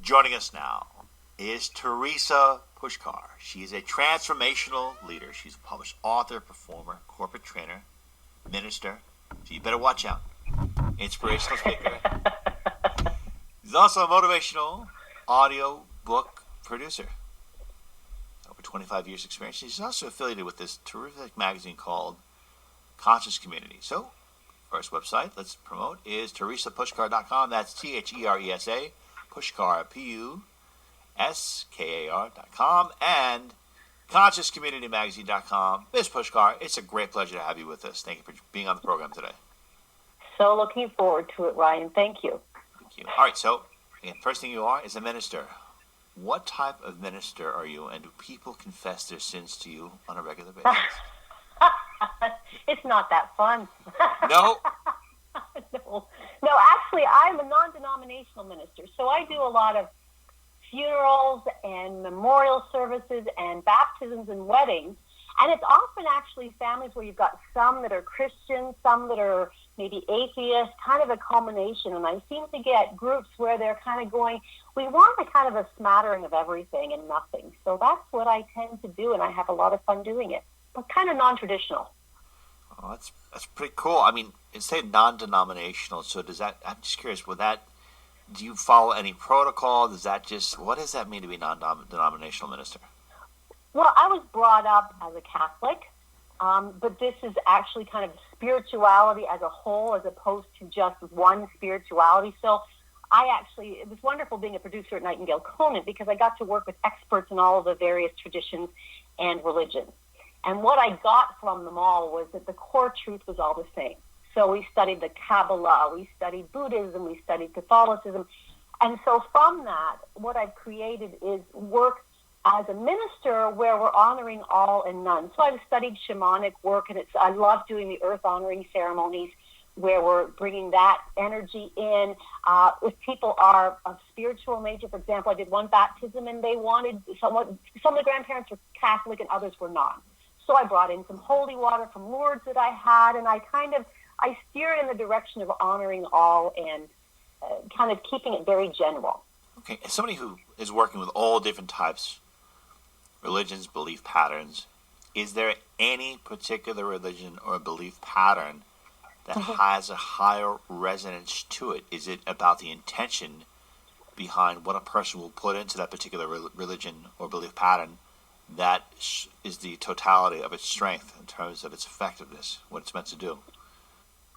Joining us now is Theresa Puskar. She is a transformational leader. She's a published author, performer, corporate trainer, minister. So you better watch out. Inspirational speaker. She's also a motivational audio book producer. Over 25 years experience. She's also affiliated with this terrific magazine called Conscious Community. So, first website let's promote is theresapuskar.com. That's Theresa Puskar, Puskar.com, and consciouscommunitymagazine.com. Ms. Puskar, it's a great pleasure to have you with us. Thank you for being on the program today. So looking forward to it, Ryan. Thank you. Thank you. All right, so again, first thing you are is a minister. What type of minister are you, and do people confess their sins to you on a regular basis? It's not that fun. No? No, actually, I'm a non-denominational minister, so I do a lot of funerals and memorial services and baptisms and weddings, and it's often actually families where you've got some that are Christian, some that are maybe atheist, kind of a combination, and I seem to get groups where they're kind of going, we want a kind of a smattering of everything and nothing, so that's what I tend to do, and I have a lot of fun doing it, but kind of non-traditional. Oh, that's pretty cool. I mean, it's saying non-denominational, so does that, I'm just curious, do you follow any protocol? What does that mean to be non-denominational minister? Well, I was brought up as a Catholic, but this is actually kind of spirituality as a whole as opposed to just one spirituality. So it was wonderful being a producer at Nightingale Conant because I got to work with experts in all of the various traditions and religions. And what I got from them all was that the core truth was all the same. So we studied the Kabbalah, we studied Buddhism, we studied Catholicism. And so from that, what I've created is work as a minister where we're honoring all and none. So I've studied shamanic work, and I love doing the earth honoring ceremonies where we're bringing that energy in. If people are of spiritual nature, for example, I did one baptism, and they wanted some of the grandparents were Catholic and others were not. So I brought in some holy water from Lourdes that I had, and I steered in the direction of honoring all and kind of keeping it very general. Okay, as somebody who is working with all different types, religions, belief patterns, is there any particular religion or belief pattern that has a higher resonance to it? Is it about the intention behind what a person will put into that particular religion or belief pattern that is the totality of its strength in terms of its effectiveness, what it's meant to do?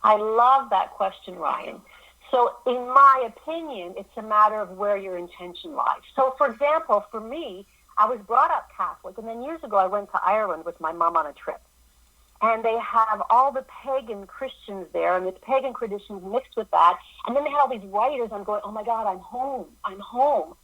I love that question, Ryan. So in my opinion, it's a matter of where your intention lies. So for example, for me, I was brought up Catholic, and then years ago I went to Ireland with my mom on a trip. And they have all the pagan Christians there, and the pagan traditions mixed with that. And then they had all these writers. I'm going, oh my God, I'm home.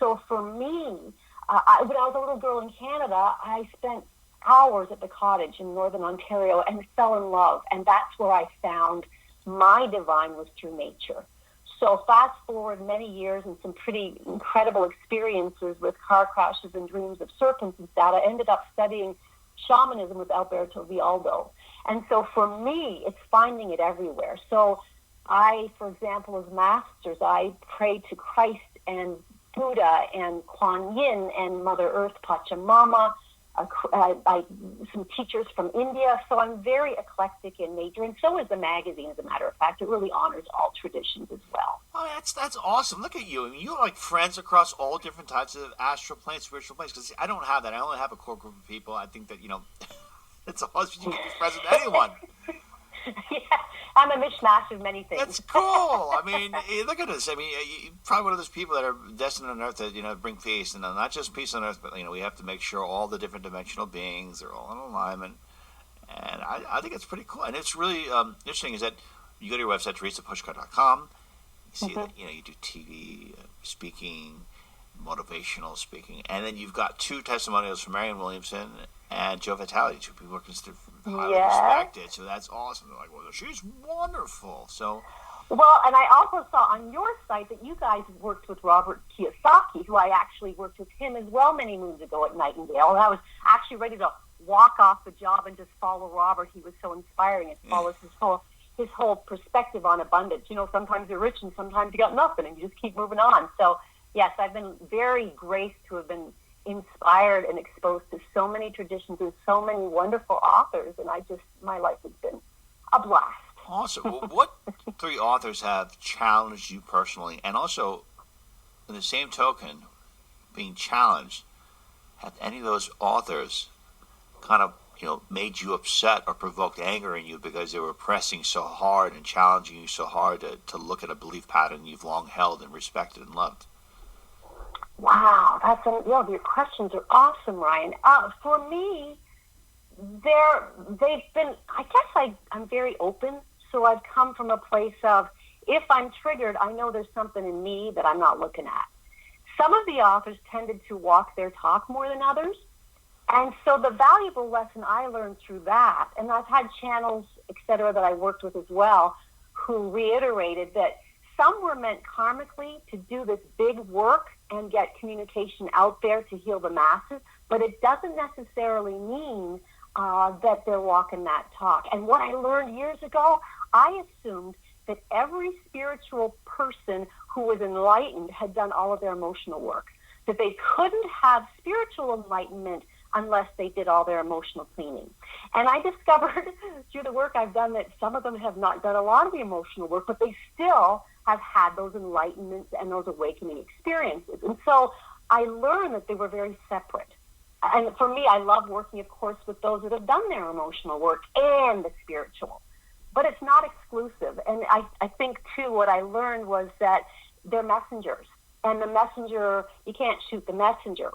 So for me, when I was a little girl in Canada, I spent hours at the cottage in northern Ontario and fell in love. And that's where I found my divine was through nature. So fast forward many years and some pretty incredible experiences with car crashes and dreams of serpents and that, I ended up studying shamanism with Alberto Vialdo. And so for me, it's finding it everywhere. So I, for example, as masters, I pray to Christ and Buddha and Kuan Yin and Mother Earth Pachamama, some teachers from India. So I'm very eclectic in nature, and so is the magazine, as a matter of fact. It really honors all traditions as well. Oh, that's awesome. Look at you. I mean, you have like friends across all different types of astral planes, spiritual planes, because I don't have that. I only have a core group of people. I think that, it's awesome. You can be friends with anyone. Yeah, I'm a mishmash of many things. That's cool. I mean, look at this. I mean, you're probably one of those people that are destined on Earth to, bring peace, and not just peace on Earth, but we have to make sure all the different dimensional beings are all in alignment. And I think it's pretty cool. And it's really interesting is that you go to your website, theresapuskar.com. You see that you do TV speaking, motivational speaking, and then you've got two testimonials from Marianne Williamson and Joe Vitale, two people who are considered highly respected. So that's awesome. They're like, well, she's wonderful. So, well, and I also saw on your site that you guys worked with Robert Kiyosaki, who I actually worked with him as well many moons ago at Nightingale. And I was actually ready to walk off the job and just follow Robert. He was so inspiring. It follows his whole perspective on abundance. Sometimes you're rich and sometimes you got nothing, and you just keep moving on. So yes, I've been very graced to have been inspired and exposed to so many traditions and so many wonderful authors, and my life has been a blast. Awesome. Well, what three authors have challenged you personally, and also, in the same token, being challenged, have any of those authors kind of made you upset or provoked anger in you because they were pressing so hard and challenging you so hard to look at a belief pattern you've long held and respected and loved? Wow, your questions are awesome, Ryan. For me, they've been, I guess I'm very open, so I've come from a place of, if I'm triggered, I know there's something in me that I'm not looking at. Some of the authors tended to walk their talk more than others, and so the valuable lesson I learned through that, and I've had channels, et cetera, that I worked with as well, who reiterated that some were meant karmically to do this big work and get communication out there to heal the masses, but it doesn't necessarily mean that they're walking that talk. And what I learned years ago, I assumed that every spiritual person who was enlightened had done all of their emotional work, that they couldn't have spiritual enlightenment unless they did all their emotional cleaning. And I discovered through the work I've done that some of them have not done a lot of the emotional work, but they still have had those enlightenments and those awakening experiences. And so I learned that they were very separate. And for me, I love working, of course, with those that have done their emotional work and the spiritual. But it's not exclusive. And I think, too, what I learned was that they're messengers. And the messenger, you can't shoot the messenger.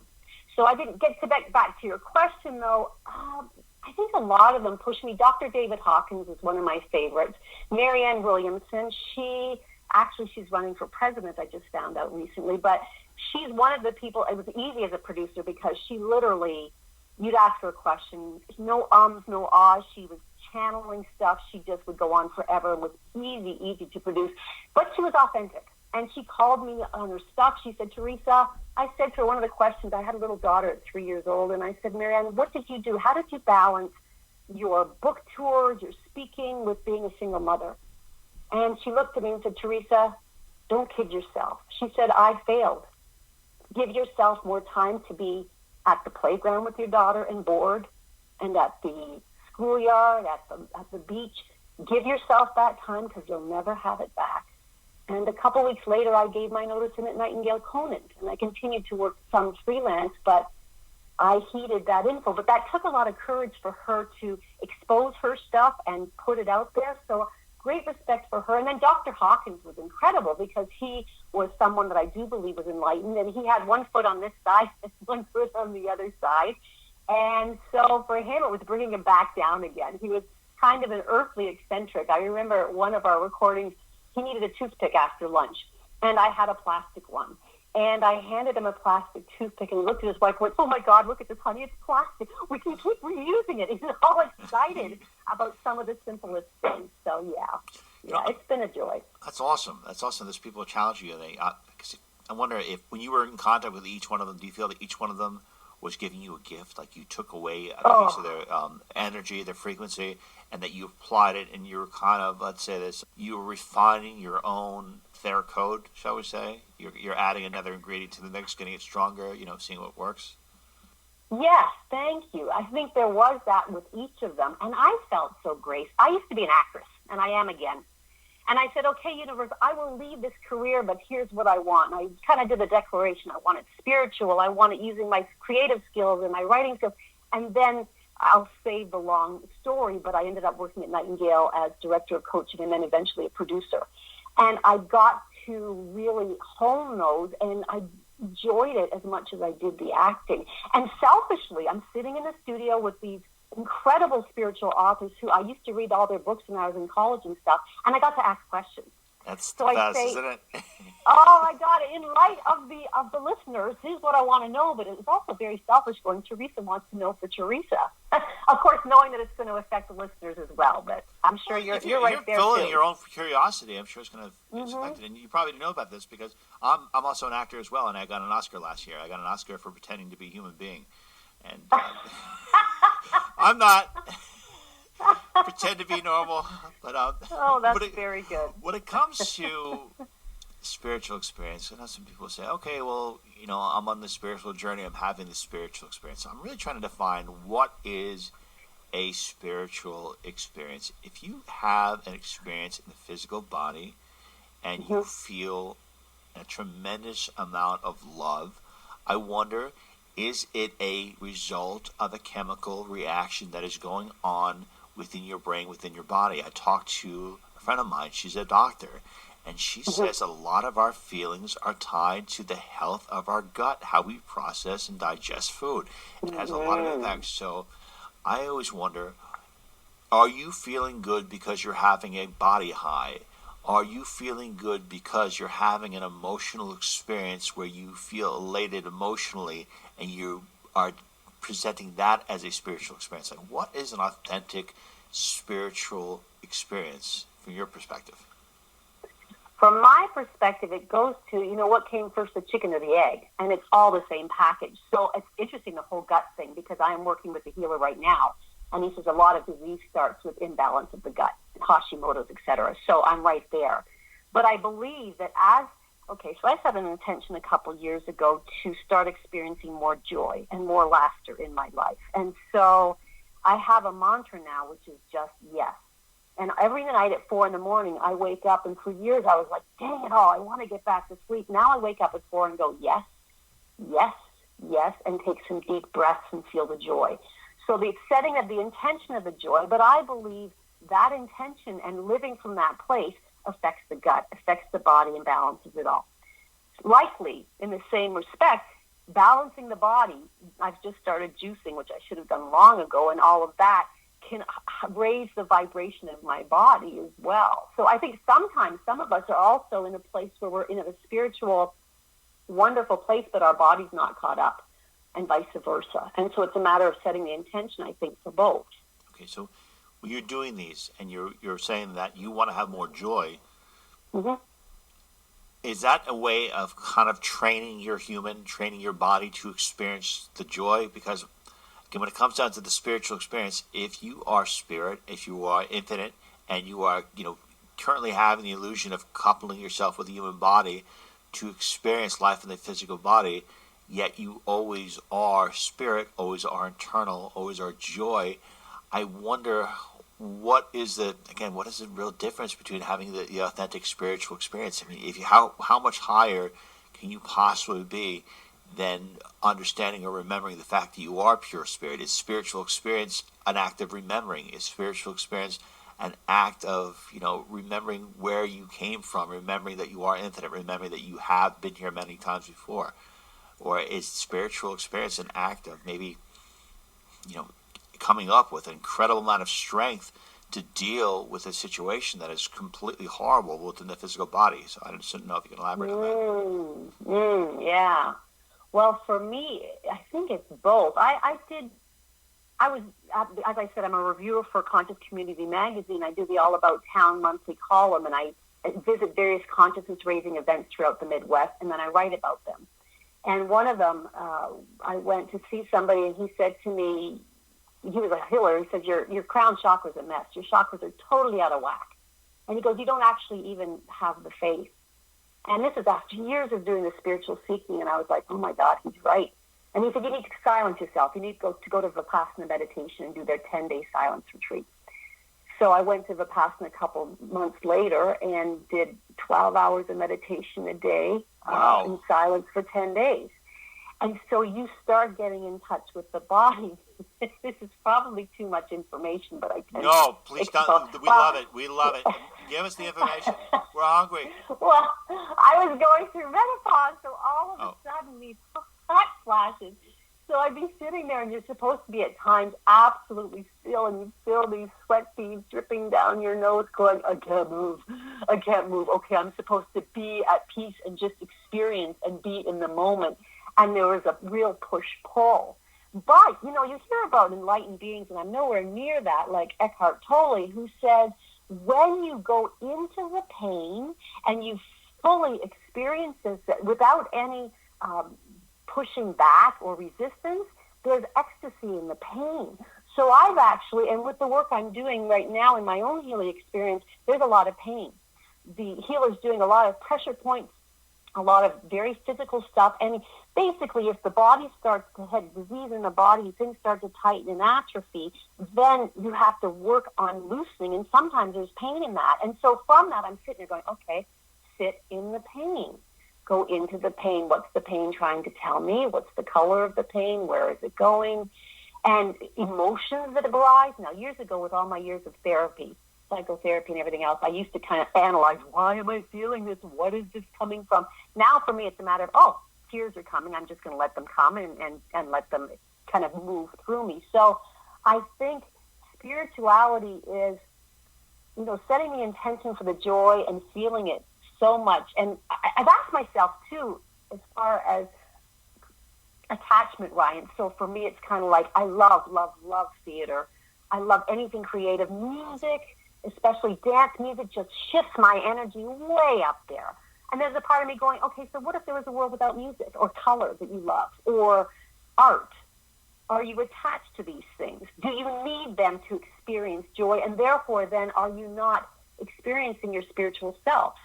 So I didn't get to back to your question, though. I think a lot of them push me. Dr. David Hawkins is one of my favorites. Marianne Williamson, she's running for president, I just found out recently. But she's one of the people, it was easy as a producer because she literally, you'd ask her a question, no ums, no ahs. She was channeling stuff. She just would go on forever and was easy to produce. But she was authentic. And she called me on her stuff. She said, Theresa, I said to her one of the questions, I had a little daughter at 3 years old, and I said, Marianne, what did you do? How did you balance your book tours, your speaking with being a single mother? And she looked at me and said, Theresa, don't kid yourself. She said, I failed. Give yourself more time to be at the playground with your daughter and board and at the schoolyard, at the beach. Give yourself that time because you'll never have it back. And a couple weeks later, I gave my notice in at Nightingale Conant, and I continued to work some freelance, but I heeded that info. But that took a lot of courage for her to expose her stuff and put it out there. So great respect for her. And then Dr. Hawkins was incredible because he was someone that I do believe was enlightened, and he had one foot on this side and one foot on the other side. And so for him, it was bringing him back down again. He was kind of an earthly eccentric. I remember one of our recordings, he needed a toothpick after lunch, and I had a plastic one. And I handed him a plastic toothpick, and he looked at his wife and went, oh, my God, look at this, honey, it's plastic. We can keep reusing it. He's all excited about some of the simplest things. So, yeah, it's been a joy. That's awesome. There's people who challenge you. I wonder if when you were in contact with each one of them, do you feel that each one of them was giving you a gift, like you took away a piece of their energy, their frequency, and that you applied it, and you were kind of, let's say this, you were refining your own their code, shall we say? You're adding another ingredient to the mix, getting it stronger, seeing what works? Yes, thank you. I think there was that with each of them, and I felt so graced. I used to be an actress, and I am again. And I said, okay, universe, I will leave this career, but here's what I want. And I kind of did a declaration. I want it spiritual. I want it using my creative skills and my writing skills. And then I'll save the long story, but I ended up working at Nightingale as director of coaching and then eventually a producer. And I got to really hone those, and I enjoyed it as much as I did the acting. And selfishly, I'm sitting in the studio with these incredible spiritual authors who I used to read all their books when I was in college and stuff, and I got to ask questions. That's the best, isn't it? Oh my God! In light of the listeners, here's what I want to know. But it's also very selfish. Going, Theresa wants to know for Theresa. Of course, knowing that it's going to affect the listeners as well. But I'm sure you're right there too. You're filling your own curiosity. I'm sure it's going to affect it. And you probably didn't know about this because I'm also an actor as well, and I got an Oscar last year. I got an Oscar for pretending to be a human being, and I'm not. Pretend to be normal, but that's very good. When it comes to spiritual experience. Some people say, okay, well, I'm on the spiritual journey. I'm having the spiritual experience. So I'm really trying to define what is a spiritual experience. If you have an experience in the physical body and you feel a tremendous amount of love, I wonder, is it a result of a chemical reaction that is going on within your brain, within your body? I talked to a friend of mine. She's a doctor. And she says a lot of our feelings are tied to the health of our gut, how we process and digest food. It has a lot of effects. So I always wonder, are you feeling good because you're having a body high? Are you feeling good because you're having an emotional experience where you feel elated emotionally and you are presenting that as a spiritual experience? Like, what is an authentic spiritual experience from your perspective? From my perspective, it goes to, what came first, the chicken or the egg? And it's all the same package. So it's interesting, the whole gut thing, because I am working with a healer right now. And he says a lot of disease starts with imbalance of the gut, Hashimoto's, etc. So I'm right there. But I believe that so I set an intention a couple years ago to start experiencing more joy and more laughter in my life. And so I have a mantra now, which is just yes. And every night at 4 a.m, I wake up, and for years I was like, dang it all, I want to get back to sleep. Now I wake up at 4 and go, yes, yes, yes, and take some deep breaths and feel the joy. So the setting of the intention of the joy, but I believe that intention and living from that place affects the gut, affects the body, and balances it all. Likely, in the same respect, balancing the body, I've just started juicing, which I should have done long ago, and all of that can raise the vibration of my body as well. So I think sometimes some of us are also in a place where we're in a spiritual, wonderful place, but our body's not caught up, and vice versa. And so it's a matter of setting the intention, I think, for both. Okay, so when you're doing these and you're saying that you want to have more joy, is that a way of kind of training your body to experience the joy? Because when it comes down to the spiritual experience, if you are spirit, if you are infinite, and you are, currently having the illusion of coupling yourself with the human body to experience life in the physical body, yet you always are spirit, always are eternal, always are joy, I wonder what is the real difference between having the authentic spiritual experience? I mean, how much higher can you possibly be than understanding or remembering the fact that you are pure spirit? Is spiritual experience an act of remembering? Is spiritual experience an act of, remembering where you came from, remembering that you are infinite, remembering that you have been here many times before? Or is spiritual experience an act of maybe, coming up with an incredible amount of strength to deal with a situation that is completely horrible within the physical body? So I just didn't know if you can elaborate on that. Yeah. Well, for me, I think it's both. I was, as I said, I'm a reviewer for Conscious Community Magazine. I do the All About Town monthly column, and I visit various consciousness-raising events throughout the Midwest, and then I write about them. And one of them, I went to see somebody, and he said to me, he was a healer, he said, your crown chakra's a mess. Your chakras are totally out of whack. And he goes, you don't actually even have the faith. And this is after years of doing the spiritual seeking, and I was like, oh my God, he's right. And he said, you need to silence yourself. You need to go to Vipassana meditation and do their 10-day silence retreat. So I went to Vipassana a couple months later and did 12 hours of meditation a day in silence for 10 days. And so you start getting in touch with the body. This is probably too much information, but I can. No, please don't. We love it. We love it. Give us the information. We're hungry. Well, I was going through menopause, so all of a sudden these hot flashes. So I'd be sitting there, and you're supposed to be at times absolutely still, and you feel these sweat beads dripping down your nose going, I can't move. I can't move. Okay, I'm supposed to be at peace and just experience and be in the moment. And there was a real push-pull. But, you hear about enlightened beings, and I'm nowhere near that, like Eckhart Tolle, who said, when you go into the pain and you fully experience this without any pushing back or resistance, there's ecstasy in the pain. So I've actually, and with the work I'm doing right now in my own healing experience, there's a lot of pain. the healer's doing a lot of pressure points, a lot of very physical stuff. And basically, if the body starts to have disease in the body, things start to tighten and atrophy, then you have to work on loosening. And sometimes there's pain in that. And so from that, I'm sitting there going, okay, sit in the pain. Go into the pain. What's the pain trying to tell me? What's the color of the pain? Where is it going? And emotions that arise. Now, years ago, with all my years of therapy, psychotherapy and everything else, I used to kind of analyze, why am I feeling this? What is this coming from? Now, for me, it's a matter of, tears are coming. I'm just going to let them come and let them kind of move through me. So I think spirituality is, setting the intention for the joy and feeling it so much. And I've asked myself, too, as far as attachment, Ryan. So for me, it's kind of like I love theater. I love anything creative. Music, especially dance music, just shifts my energy way up there. And there's a part of me going, okay, so what if there was a world without music or color that you love or art? Are you attached to these things? Do you need them to experience joy? And therefore, then, are you not experiencing your spiritual self?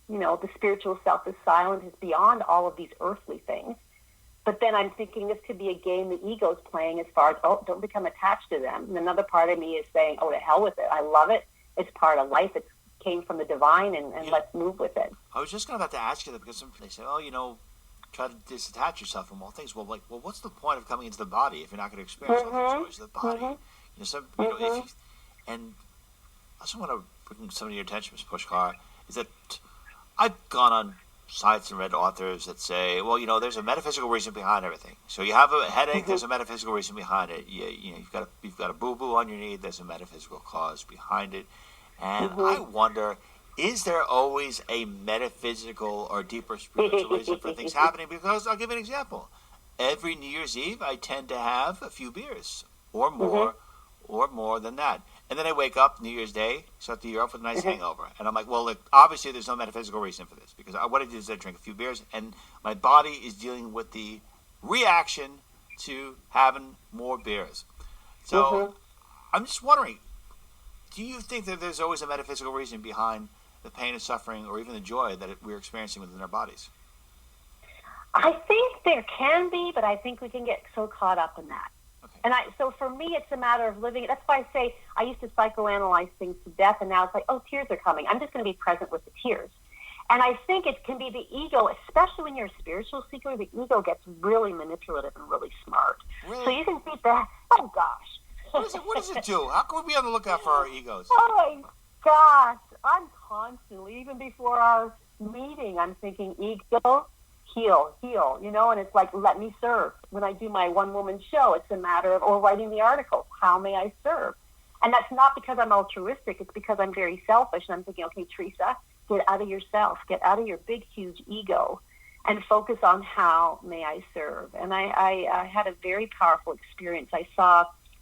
The spiritual self is silent, is beyond all of these earthly things. But then I'm thinking this could be a game the ego's playing as far as, don't become attached to them. And another part of me is saying, to hell with it. I love it. It's part of life. It came from the divine, and let's move with it. I was just about to ask you that because they say, try to disattach yourself from all things. Well, what's the point of coming into the body if you're not going to experience all the joys of the body? And I also want to bring some of your attention, Ms. Puskar, is that I've gone on sites and read authors that say, there's a metaphysical reason behind everything. So you have a headache, there's a metaphysical reason behind it. You've got a boo-boo on your knee, there's a metaphysical cause behind it. And I wonder, is there always a metaphysical or deeper spiritual reason for things happening? Because I'll give an example. Every New Year's Eve, I tend to have a few beers or more than that. And then I wake up New Year's Day, start the year off with a nice hangover. And I'm like, obviously there's no metaphysical reason for this. Because what I did is I drink a few beers, and my body is dealing with the reaction to having more beers. So I'm just wondering, do you think that there's always a metaphysical reason behind the pain and suffering or even the joy that we're experiencing within our bodies? I think there can be, but I think we can get so caught up in that. Okay. And so for me, it's a matter of living it. That's why I say I used to psychoanalyze things to death, and now it's like, tears are coming. I'm just going to be present with the tears. And I think it can be the ego, especially when you're a spiritual seeker, the ego gets really manipulative and really smart. Really? So you can beat that. Oh, gosh. What does it do? How can we be on the lookout for our egos? Oh, my gosh. I'm constantly, even before our meeting, I'm thinking ego, heal, and it's like, let me serve. When I do my one-woman show, it's a matter of, or writing the article, how may I serve? And that's not because I'm altruistic. It's because I'm very selfish. And I'm thinking, okay, Theresa, get out of yourself. Get out of your big, huge ego and focus on how may I serve. And I had a very powerful experience.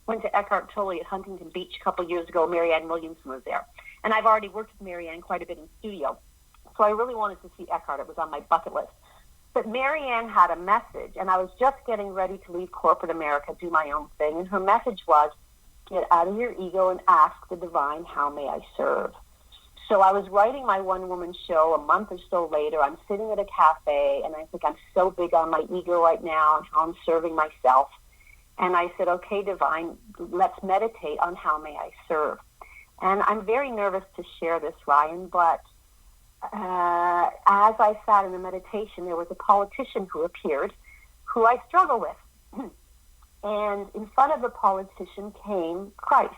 Went to Eckhart Tolle at Huntington Beach a couple years ago. Marianne Williamson was there. And I've already worked with Marianne quite a bit in studio. So I really wanted to see Eckhart. It was on my bucket list. But Marianne had a message, and I was just getting ready to leave corporate America, do my own thing. And her message was, get out of your ego and ask the divine, how may I serve? So I was writing my one-woman show a month or so later. I'm sitting at a cafe, and I think I'm so big on my ego right now and how I'm serving myself. And I said, okay, divine, let's meditate on how may I serve. And I'm very nervous to share this, Ryan, but as I sat in the meditation, there was a politician who appeared who I struggle with. And in front of the politician came Christ.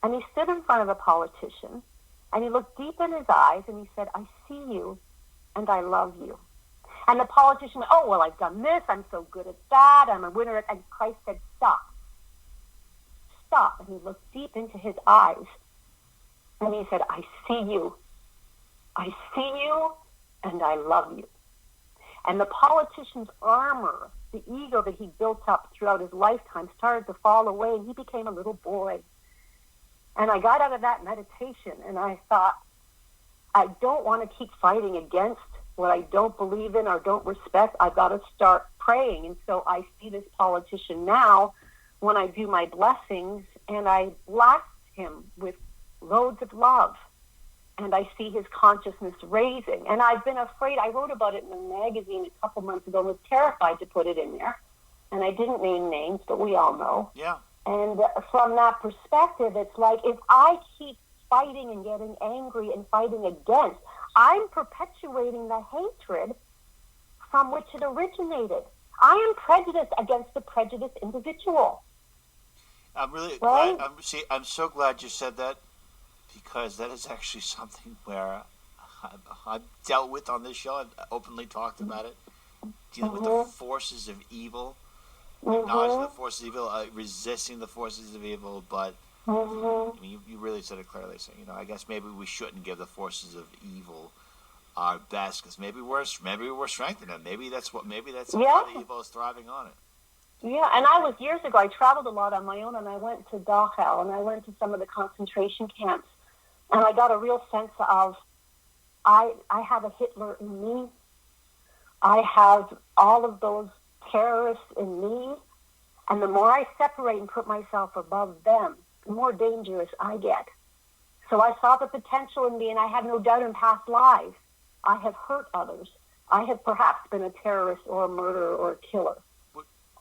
And he stood in front of the politician, and he looked deep in his eyes, and he said, I see you, and I love you. And the politician went, I've done this, I'm so good at that, I'm a winner. And Christ said, stop. And he looked deep into his eyes, and he said, I see you, and I love you. And the politician's armor, the ego that he built up throughout his lifetime, started to fall away, and he became a little boy. And I got out of that meditation, and I thought, I don't want to keep fighting against what I don't believe in or don't respect. I've got to start praying. And so I see this politician now when I do my blessings, and I blast him with loads of love. and I see his consciousness raising. And I've been afraid. I wrote about it in a magazine a couple months ago and was terrified to put it in there. And I didn't name names, but we all know. Yeah. And from that perspective, it's like if I keep fighting and getting angry and fighting against, I'm perpetuating the hatred from which it originated. I am prejudiced against the prejudiced individual. I'm really right? glad. I'm so glad you said that, because that is actually something where I've dealt with on this show. I've openly talked about it, dealing with the forces of evil, acknowledging the forces of evil, resisting the forces of evil. But I mean, you really said it clearly. So, I guess maybe we shouldn't give the forces of evil our best, because maybe we're strengthening them. Maybe that's how the evil is thriving on it. Yeah, and years ago, I traveled a lot on my own, and I went to Dachau, and I went to some of the concentration camps, and I got a real sense of, I have a Hitler in me. I have all of those terrorists in me, and the more I separate and put myself above them, the more dangerous I get. So I saw the potential in me, and I have no doubt in past lives, I have hurt others. I have perhaps been a terrorist or a murderer or a killer.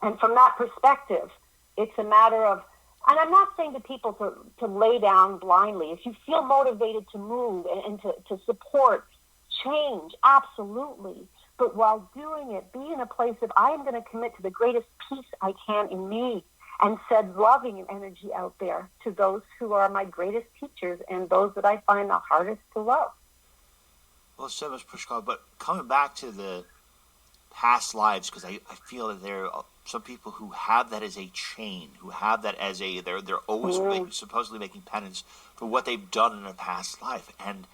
And from that perspective, it's a matter of, and I'm not saying to people to lay down blindly. If you feel motivated to move and to support change, absolutely. But while doing it, be in a place of, I am going to commit to the greatest peace I can in me, and send loving energy out there to those who are my greatest teachers and those that I find the hardest to love. Well, so much Puskar, but coming back to the past lives, because I feel that there are some people who have that as a chain, who have that as they're always supposedly making penance for what they've done in a past life. And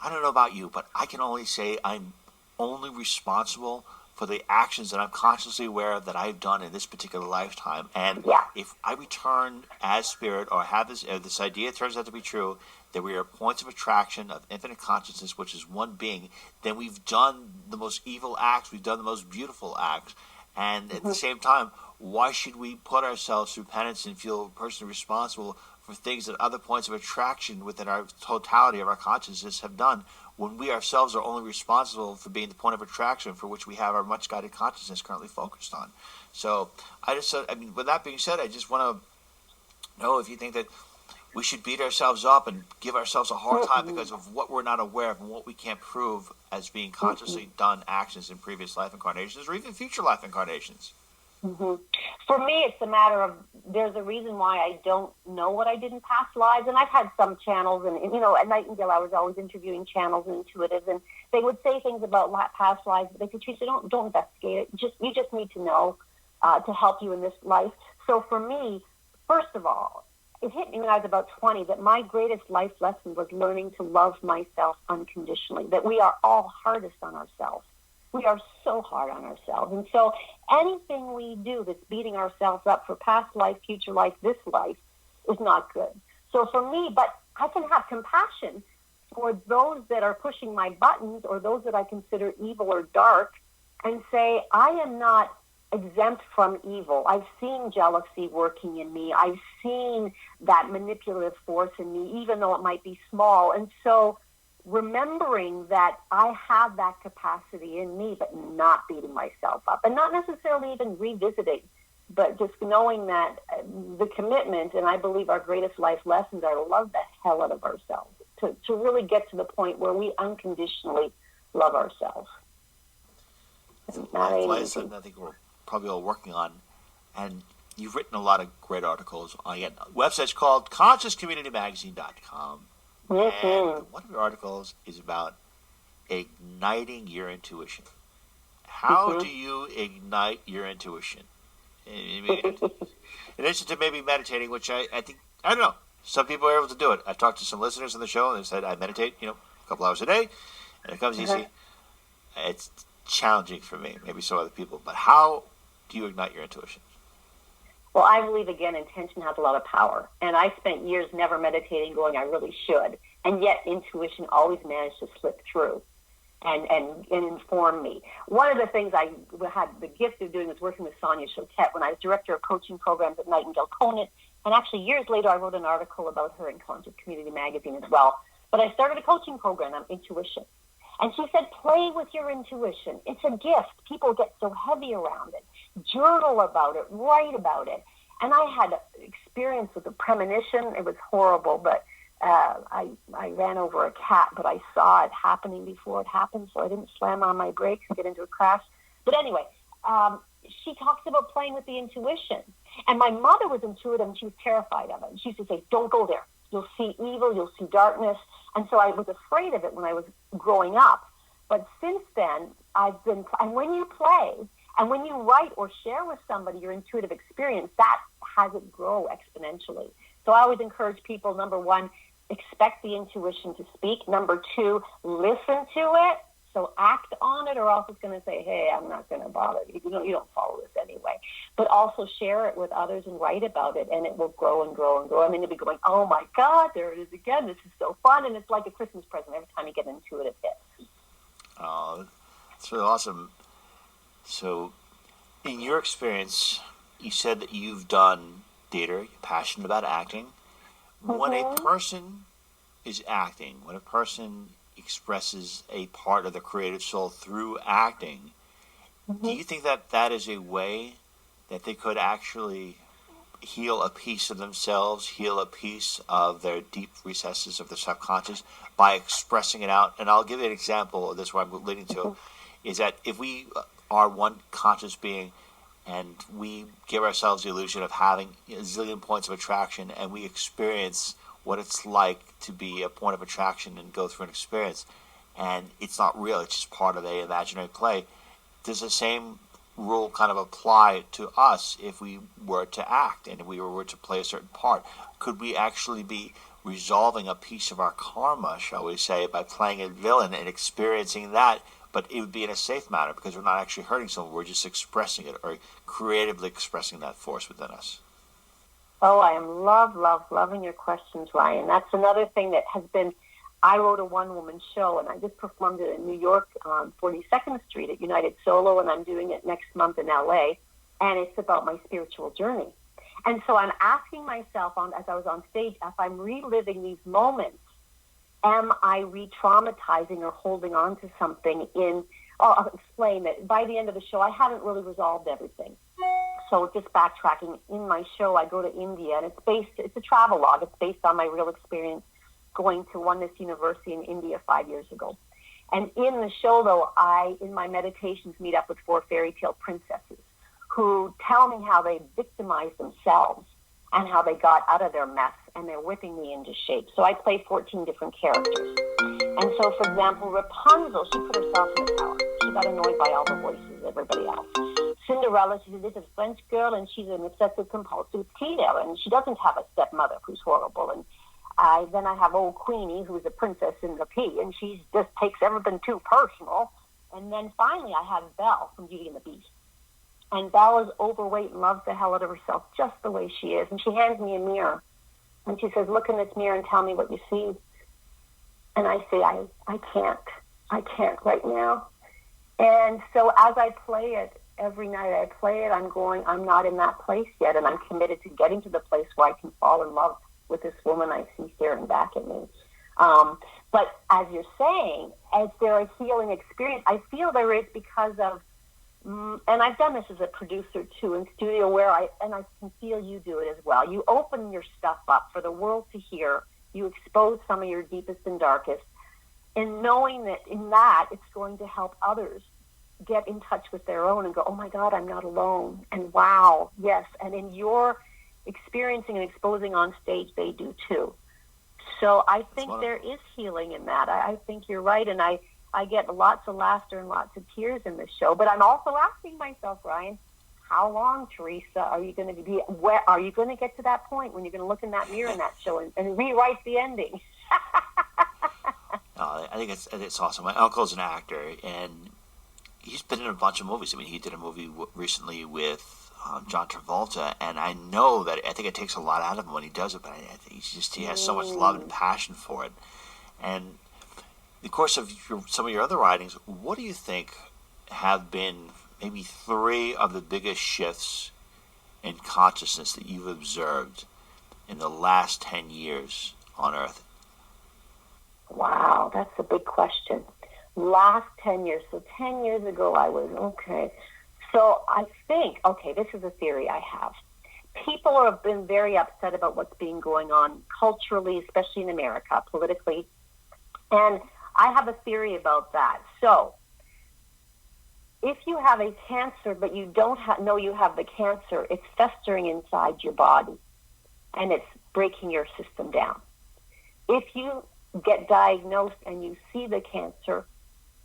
I don't know about you, but I can only say I'm only responsible for the actions that I'm consciously aware of that I've done in this particular lifetime. And if I return as spirit, or have this idea turns out to be true, that we are points of attraction of infinite consciousness, which is one being, then we've done the most evil acts, we've done the most beautiful acts. And at the same time, why should we put ourselves through penance and feel personally responsible for things that other points of attraction within our totality of our consciousness have done, when we ourselves are only responsible for being the point of attraction for which we have our much guided consciousness currently focused on? So with that being said, I just want to know if you think that we should beat ourselves up and give ourselves a hard time because of what we're not aware of and what we can't prove as being consciously done actions in previous life incarnations or even future life incarnations. For me, it's a matter of, there's a reason why I don't know what I did in past lives. And I've had some channels, and at Nightingale, I was always interviewing channels and intuitives, and they would say things about past lives, but they could, Theresa, don't investigate it. You just need to know to help you in this life. So for me, first of all, it hit me when I was about 20 that my greatest life lesson was learning to love myself unconditionally, that we are all hardest on ourselves. We are so hard on ourselves. And so anything we do that's beating ourselves up for past life, future life, this life, is not good. So for me, but I can have compassion for those that are pushing my buttons or those that I consider evil or dark, and say, I am not exempt from evil. I've seen jealousy working in me. I've seen that manipulative force in me, even though it might be small. And so remembering that I have that capacity in me, but not beating myself up, and not necessarily even revisiting, but just knowing that the commitment, and I believe our greatest life lessons, are to love the hell out of ourselves, to really get to the point where we unconditionally love ourselves. It's a life lesson I think we're probably all working on, and you've written a lot of great articles. Again, website's called ConsciousCommunityMagazine.com. And one of your articles is about igniting your intuition. How do you ignite your intuition? In addition to maybe meditating, which I think, I don't know, some people are able to do it. I've talked to some listeners on the show, and they said I meditate, a couple hours a day, and it comes easy. It's challenging for me, maybe some other people, but how do you ignite your intuition? Well, I believe, again, intention has a lot of power. And I spent years never meditating, going, I really should. And yet intuition always managed to slip through and inform me. One of the things I had the gift of doing was working with Sonia Choquette when I was director of coaching programs at Nightingale Conant. And actually, years later, I wrote an article about her in Cultivating Community Magazine as well. But I started a coaching program on intuition. And she said, play with your intuition. It's a gift. People get so heavy around it. Journal about it. Write about it. And I had experience with a premonition. It was horrible, but I ran over a cat, but I saw it happening before it happened, so I didn't slam on my brakes and get into a crash. But anyway, she talks about playing with the intuition. And my mother was intuitive, and she was terrified of it. And she used to say, don't go there. You'll see evil. You'll see darkness. And so I was afraid of it when I was growing up. But since then, and when you play, and when you write or share with somebody your intuitive experience, that has it grow exponentially. So I always encourage people, number one, expect the intuition to speak. Number two, listen to it. So act on it, or else it's going to say, hey, I'm not going to bother you. You don't follow this anyway. But also share it with others and write about it, and it will grow and grow and grow. I mean, you'll be going, oh, my God, there it is again. This is so fun. And it's like a Christmas present every time you get an intuitive hit. Oh, that's really awesome. So in your experience, you said that you've done theater, you're passionate about acting. Mm-hmm. When a person is acting, when a person expresses a part of the creative soul through acting, mm-hmm. do you think that that is a way that they could actually heal a piece of themselves, heal a piece of their deep recesses of the subconscious by expressing it out? And I'll give you an example of this, where I'm leading to, mm-hmm. is that if we are one conscious being and we give ourselves the illusion of having a zillion points of attraction, and we experience what it's like to be a point of attraction and go through an experience, and it's not real, it's just part of an imaginary play, does the same rule kind of apply to us if we were to act and if we were to play a certain part? Could we actually be resolving a piece of our karma, shall we say, by playing a villain and experiencing that, but it would be in a safe manner because we're not actually hurting someone, we're just expressing it or creatively expressing that force within us? Oh, I am loving your questions, Ryan. That's another thing that has been, I wrote a one-woman show, and I just performed it in New York on 42nd Street at United Solo, and I'm doing it next month in LA, and it's about my spiritual journey. And so I'm asking myself, as I was on stage, if I'm reliving these moments, am I re-traumatizing or holding on to something I'll explain that by the end of the show, I haven't really resolved everything. So just backtracking, in my show, I go to India, and it's a travel log. It's based on my real experience going to Oneness University in India 5 years ago. And in the show, though, I, in my meditations, meet up with 4 fairy tale princesses who tell me how they victimized themselves and how they got out of their mess, and they're whipping me into shape. So I play 14 different characters. And so, for example, Rapunzel, she put herself in the tower. She got annoyed by all the voices, everybody else. Cinderella, she's a little French girl, and she's an obsessive-compulsive teenager, and she doesn't have a stepmother who's horrible. And then I have old Queenie, who's a princess in the pea, and she just takes everything too personal. And then finally I have Belle from Beauty and the Beast. And Belle is overweight and loves the hell out of herself just the way she is. And she hands me a mirror, and she says, look in this mirror and tell me what you see. And I say, I can't right now. And so as I play it, every night I play it, I'm not in that place yet, and I'm committed to getting to the place where I can fall in love with this woman I see staring back at me. But as you're saying, is there a healing experience? I feel there is, because of, and I've done this as a producer too in studio, where I can feel you do it as well. You open your stuff up for the world to hear. You expose some of your deepest and darkest, and knowing that in that it's going to help others get in touch with their own and go, oh my God, I'm not alone. And wow, yes. And in your experiencing and exposing on stage, they do too. So I think there is healing in that. I think you're right. And I get lots of laughter and lots of tears in this show. But I'm also asking myself, Ryan, how long, Theresa, are you going to be? Where are you going to get to that point when you're going to look in that mirror in that show and rewrite the ending? I think it's awesome. My uncle's an actor, and he's been in a bunch of movies. I mean, he did a movie recently with John Travolta, and I know that I think it takes a lot out of him when he does it, but I think he has so much love and passion for it. And in the course of some of your other writings, what do you think have been maybe 3 of the biggest shifts in consciousness that you've observed in the last 10 years on Earth? Wow, that's a big question. Last 10 years. So 10 years ago, I was, okay. So I think, okay, this is a theory I have. People have been very upset about what's been going on culturally, especially in America, politically. And I have a theory about that. So if you have a cancer, but you don't know you have the cancer, it's festering inside your body and it's breaking your system down. If you get diagnosed and you see the cancer,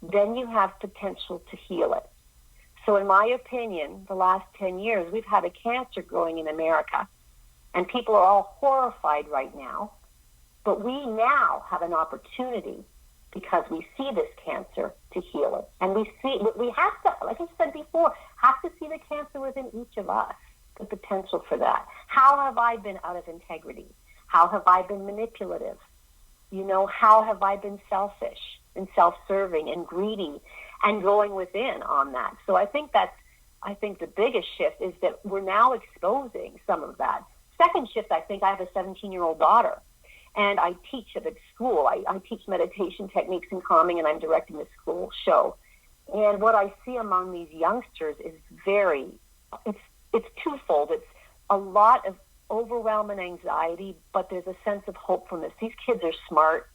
then you have potential to heal it. So in my opinion, the last 10 years, we've had a cancer growing in America, and people are all horrified right now. But we now have an opportunity, because we see this cancer, to heal it. And we have to, like I said before, have to see the cancer within each of us, the potential for that. How have I been out of integrity? How have I been manipulative? How have I been selfish and self-serving and greedy and going within on that? So I think the biggest shift is that we're now exposing some of that. Second shift, I think I have a 17-year-old daughter, and I teach at a school. I teach meditation techniques and calming, and I'm directing the school show. And what I see among these youngsters is it's twofold. It's a lot of overwhelm and anxiety, but there's a sense of hopefulness. These kids are smart,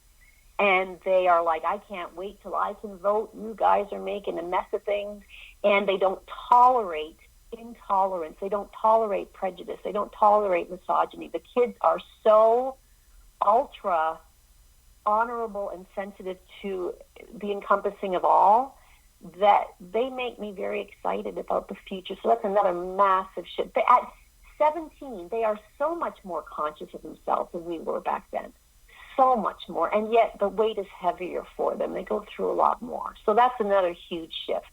and they are like, I can't wait till I can vote. You guys are making a mess of things. And they don't tolerate intolerance. They don't tolerate prejudice. They don't tolerate misogyny. The kids are so ultra honorable and sensitive to the encompassing of all that they make me very excited about the future. So that's another massive shift. But at 17, they are so much more conscious of themselves than we were back then. So much more. And yet the weight is heavier for them. They go through a lot more. So that's another huge shift.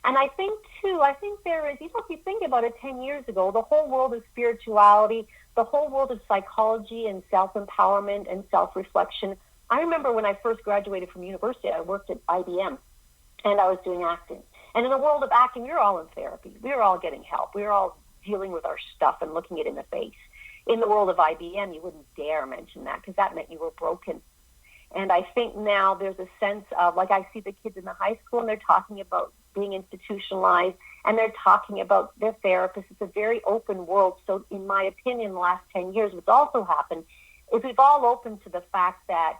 And I think there is, if you think about it, 10 years ago, the whole world of spirituality, the whole world of psychology and self-empowerment and self-reflection. I remember when I first graduated from university, I worked at IBM, and I was doing acting. And in the world of acting, we were all in therapy. We were all getting help. We were all dealing with our stuff and looking it in the face. In the world of IBM, you wouldn't dare mention that because that meant you were broken. And I think now there's a sense of, like I see the kids in the high school and they're talking about being institutionalized and they're talking about their therapists. It's a very open world. So in my opinion, the last 10 years, what's also happened is we've all opened to the fact that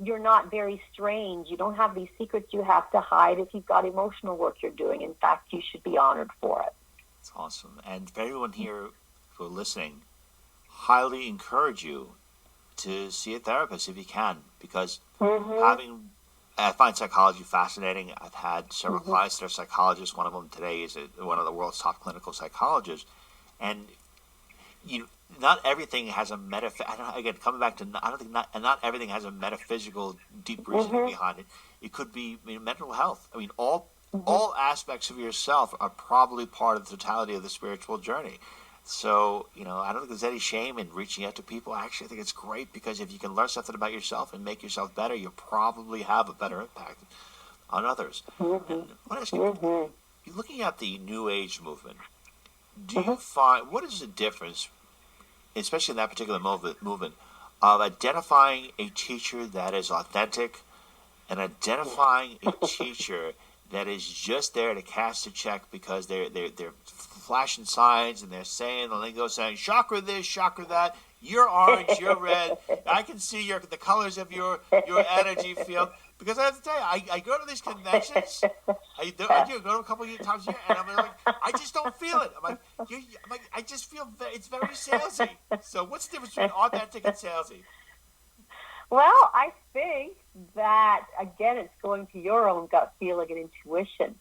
you're not very strange. You don't have these secrets you have to hide if you've got emotional work you're doing. In fact, you should be honored for it. That's awesome. And for everyone here who are listening, highly encourage you to see a therapist if you can, because I find psychology fascinating. I've had several clients that are psychologists. One of them today is one of the world's top clinical psychologists. And not everything has a coming back to, I don't think not everything has a metaphysical deep reasoning behind it. It could be mental health. I mean, all aspects of yourself are probably part of the totality of the spiritual journey. So, I don't think there's any shame in reaching out to people. I actually think it's great because if you can learn something about yourself and make yourself better, you'll probably have a better impact on others. And I want to ask you, looking at the New Age movement, do you find, what is the difference, especially in that particular movement, of identifying a teacher that is authentic and identifying a teacher that is just there to cast a check because they're flashing signs and they're saying the lingo, saying chakra this, chakra that, you're orange, you're red, I can see the colors of your energy field. Because I have to tell you, I go to these conventions, I go to a couple of times a year, and I'm like, I just don't feel it. I'm like, I just feel it's very salesy. So what's the difference between authentic and salesy? Well, I think that, again, it's going to your own gut feeling and intuition.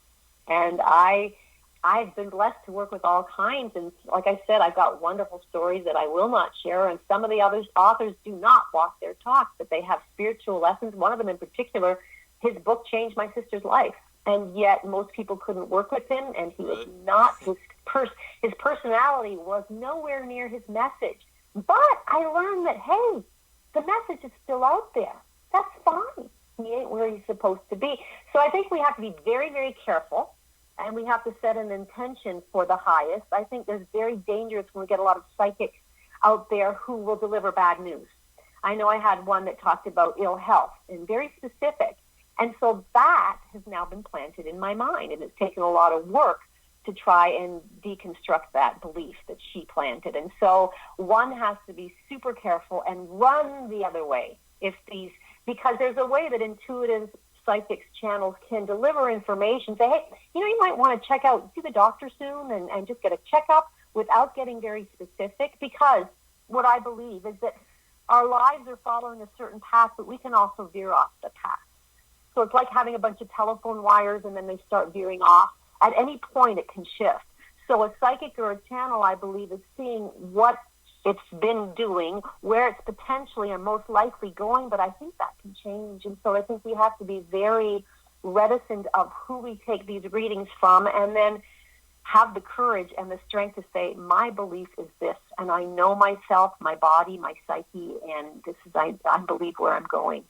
And I've been blessed to work with all kinds. And like I said, I've got wonderful stories that I will not share. And some of the other authors do not walk their talk, but they have spiritual lessons. One of them in particular, his book changed my sister's life. And yet most people couldn't work with him. And he was not, his personality was nowhere near his message. But I learned that, hey, the message is still out there. That's fine. He ain't where he's supposed to be. So I think we have to be very, very careful, and we have to set an intention for the highest. I think there's very dangerous when we get a lot of psychics out there who will deliver bad news. I know I had one that talked about ill health and very specific. And so that has now been planted in my mind, and it's taken a lot of work to try and deconstruct that belief that she planted. And so one has to be super careful and run the other way because there's a way that intuitive psychics channels can deliver information, say, hey, you might want to see the doctor soon and just get a checkup without getting very specific, because what I believe is that our lives are following a certain path, but we can also veer off the path. So it's like having a bunch of telephone wires and then they start veering off. At any point, it can shift. So a psychic or a channel, I believe, is seeing what it's been doing, where it's potentially and most likely going, but I think that can change. And so I think we have to be very reticent of who we take these readings from, and then have the courage and the strength to say, my belief is this, and I know myself, my body, my psyche, and this is, I believe where I'm going.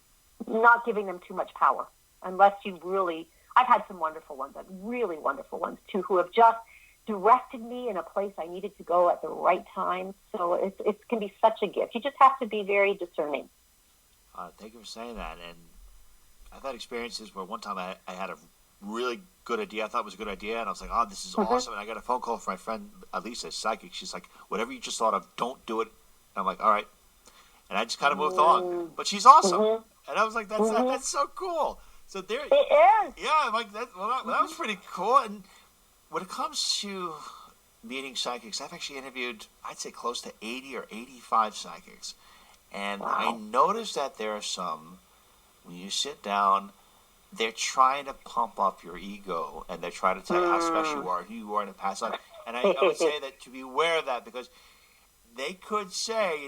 Not giving them too much power, unless you really... I've had some wonderful ones, really wonderful ones too, who have just directed me in a place I needed to go at the right time. So it can be such a gift. You just have to be very discerning. Thank you for saying that. And I've had experiences where one time I had a really good idea. I thought it was a good idea, and I was like, oh, this is awesome. And I got a phone call from my friend Elisa, psychic. She's like, whatever you just thought of, don't do it. And I'm like, all right. And I just kind of moved on. But she's awesome. And I was like, that's so cool. So there, it is. Yeah, I'm like that. Well, that was pretty cool. And when it comes to meeting psychics, I've actually interviewed, I'd say, close to 80 or 85 psychics, and wow. I noticed that there are some, when you sit down, they're trying to pump up your ego, and they're trying to tell you how special you are, who you are in the past life. And I would say that to be aware of that, because they could say,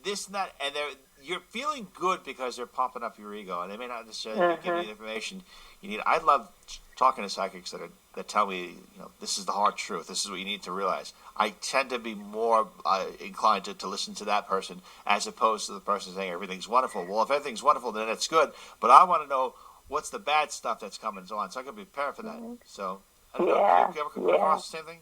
this and that, and you're feeling good because they're pumping up your ego, and they may not necessarily give you the information you need. I love talking to psychics that tell me, this is the hard truth. This is what you need to realize. I tend to be more inclined to listen to that person as opposed to the person saying everything's wonderful. Well, if everything's wonderful, then it's good. But I want to know what's the bad stuff that's coming on, so I can be prepared for that. So, I don't know. Have you ever come across the same thing?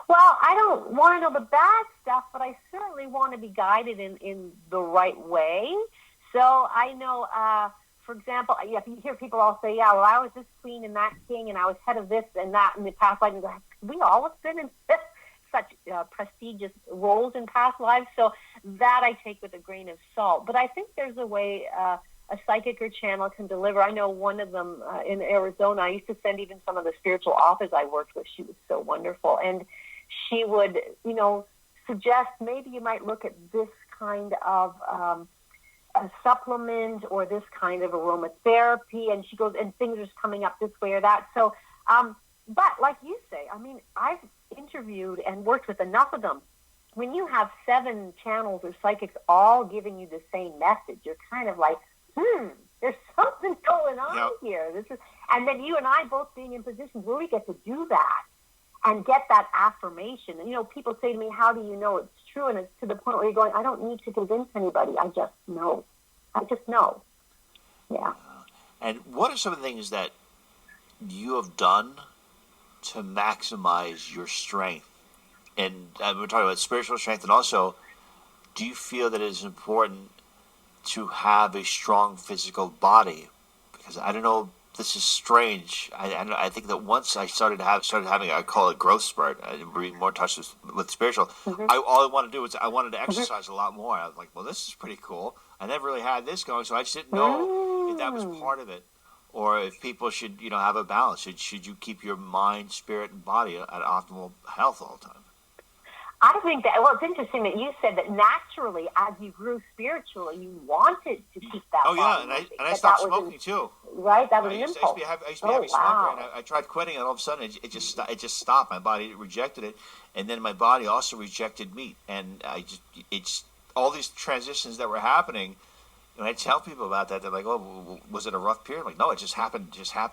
Well, I don't want to know the bad stuff, but I certainly want to be guided in the right way. So I know, for example, you hear people all say, yeah, well, I was this queen and that king, and I was head of this and that in the past life. And we all have been in such prestigious roles in past lives. So that I take with a grain of salt. But I think there's a way a psychic or channel can deliver. I know one of them in Arizona, I used to send even some of the spiritual authors I worked with. She was so wonderful. And she would, suggest maybe you might look at this kind of a supplement or this kind of aromatherapy. And she goes, and things are coming up this way or that. So, but like you say, I've interviewed and worked with enough of them. When you have 7 channels or psychics all giving you the same message, you're kind of like, there's something going on here. And then you and I both being in positions where we get to do that and get that affirmation. And, people say to me, how do you know it's true? And it's to the point where you're going, I don't need to convince anybody. I just know. Yeah. And what are some of the things that you have done to maximize your strength? And we're talking about spiritual strength, and also, do you feel that it is important to have a strong physical body? Because I don't know, this is strange. I think that once I started having, I call it growth spurt, being more in touch with spiritual, all I wanted to do was I wanted to exercise a lot more. I was like, well, this is pretty cool. I never really had this going, so I just didn't know if that was part of it, or if people should, have a balance. Should you keep your mind, spirit, and body at optimal health all the time? I think that, it's interesting that you said that naturally, as you grew spiritually, you wanted to keep that. Oh, yeah, and I stopped smoking, too. Right, that was an impulse. I used to be a heavy smoker, and I tried quitting, and all of a sudden, it just stopped. My body rejected it, and then my body also rejected meat. And it's all these transitions that were happening. When I tell people about that, they're like, "Oh, was it a rough period?" I'm like, no, it just happened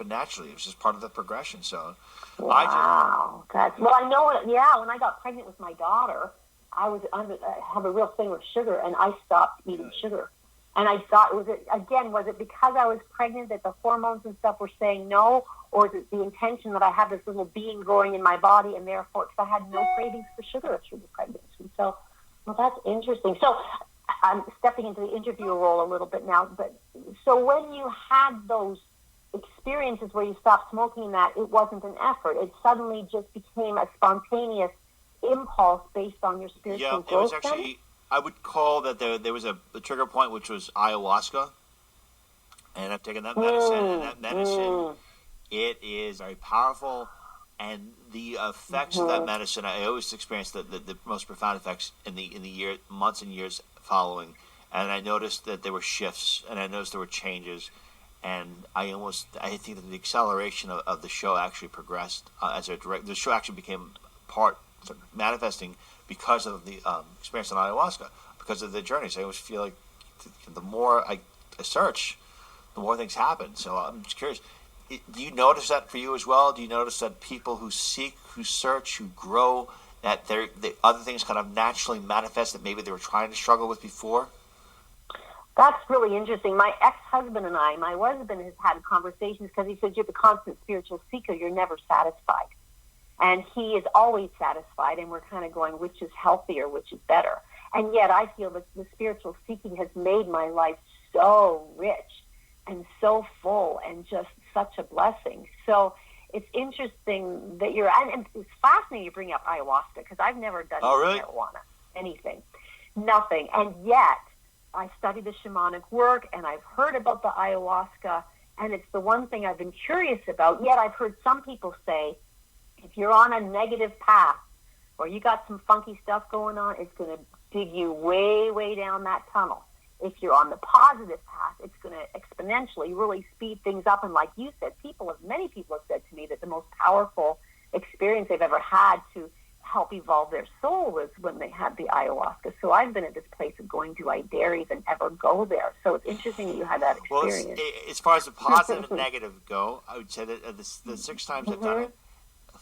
naturally. It was just part of the progression. So, wow, I know. When I got pregnant with my daughter, I have a real thing with sugar, and I stopped eating sugar. And I thought, was it because I was pregnant that the hormones and stuff were saying no, or is it the intention that I have this little being growing in my body, and therefore, because I had no cravings for sugar through the pregnancy. So, well, that's interesting. So, I'm stepping into the interviewer role a little bit now, but so when you had those experiences where you stopped smoking, that it wasn't an effort. It suddenly just became a spontaneous impulse based on your spiritual growth. Yeah, it was actually, I would call that there was a trigger point, which was ayahuasca. And I've taken that medicine, and that medicine, it is very powerful. And the effects of that medicine, I always experienced the most profound effects in the months and years following. And I noticed that there were shifts, and I noticed there were changes. And I think that the acceleration of the show actually progressed the show actually became manifesting because of the experience on ayahuasca, because of the journey. So I always feel like the more I search, the more things happen. So I'm just curious, do you notice that for you as well? Do you notice that people who seek, who search, who grow, that the other things kind of naturally manifest that maybe they were trying to struggle with before? That's really interesting. My ex-husband and my husband has had conversations because he says, you're the constant spiritual seeker. You're never satisfied. And he is always satisfied, and we're kind of going, which is healthier, which is better. And yet I feel that the spiritual seeking has made my life so rich and so full and just such a blessing. So it's interesting that and it's fascinating you bring up ayahuasca, because I've never done marijuana, anything, nothing. And yet I study the shamanic work, and I've heard about the ayahuasca, and it's the one thing I've been curious about. Yet I've heard some people say, if you're on a negative path or you got some funky stuff going on, it's going to dig you way, way down that tunnel. If you're on the positive path, it's going to exponentially really speed things up. And like you said, many people have said to me that the most powerful experience they've ever had to help evolve their soul was when they had the ayahuasca. So I've been at this place of going, do I dare even ever go there? So it's interesting that you had that experience. Well, as far as the positive and negative go, I would say that the 6 times I've done it,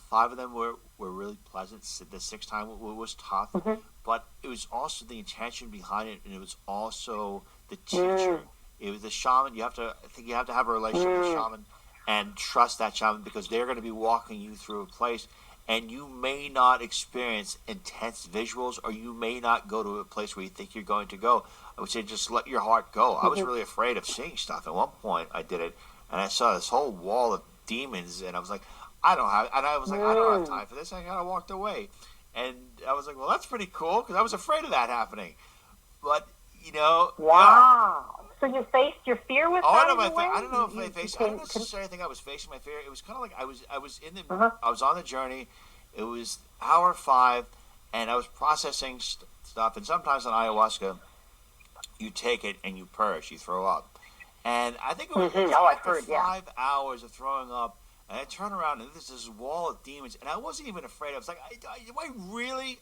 5 of them were really pleasant. The 6th time was tough, but it was also the intention behind it, and it was also the teacher. It was the shaman. I think you have to have a relationship with the shaman and trust that shaman, because they're going to be walking you through a place, and you may not experience intense visuals, or you may not go to a place where you think you're going to go. I would say just let your heart go. I was really afraid of seeing stuff. At one point, I did it, and I saw this whole wall of demons, and I was like, I don't have time for this. I kind of walked away. And I was like, well, that's pretty cool, because I was afraid of that happening. But, Wow. Yeah. So you faced your fear with that? I don't necessarily think I was facing my fear. It was kind of like I was on the journey. It was hour 5, and I was processing stuff. And sometimes on ayahuasca, you take it and you purge, you throw up. And I think it was after 5 hours of throwing up, and I turn around, and there's this wall of demons, and I wasn't even afraid. I was like, are you really,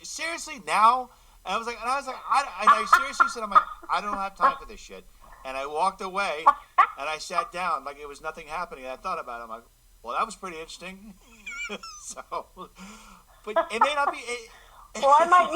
seriously, now? And I was like, I seriously said, I don't have time for this shit. And I walked away, and I sat down like it was nothing happening. And I thought about it. I'm like, well, that was pretty interesting. But it may not be. Well, I might